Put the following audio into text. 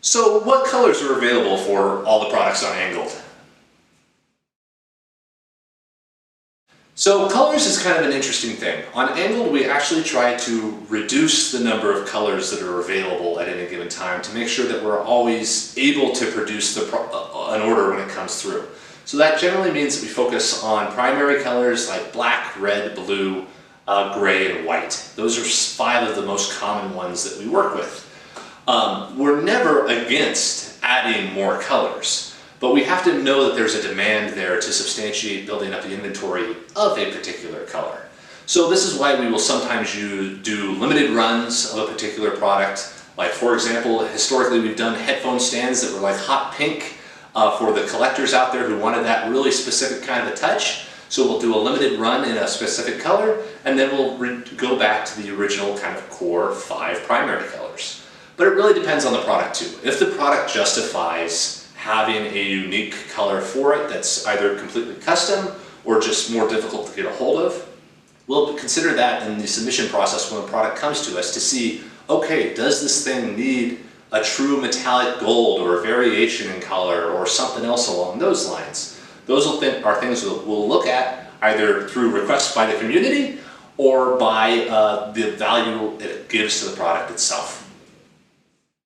So what colors are available for all the products on Angled? So colors is kind of an interesting thing. On Angled, we actually try to reduce the number of colors that are available at any given time to make sure that we're always able to produce an order when it comes through. So that generally means that we focus on primary colors like black, red, blue, gray, and white. Those are 5 of the most common ones that we work with. We're never against adding more colors, but we have to know that there's a demand there to substantiate building up the inventory of a particular color. So this is why we will sometimes do limited runs of a particular product. Like for example, historically we've done headphone stands that were like hot pink for the collectors out there who wanted that really specific kind of a touch. So we'll do a limited run in a specific color, and then we'll go back to the original kind of core 5 primary colors. But it really depends on the product too. If the product justifies having a unique color for it that's either completely custom or just more difficult to get a hold of, we'll consider that in the submission process when a product comes to us to see, okay, does this thing need a true metallic gold or a variation in color or something else along those lines? Those are things that we'll look at either through requests by the community or by the value it gives to the product itself.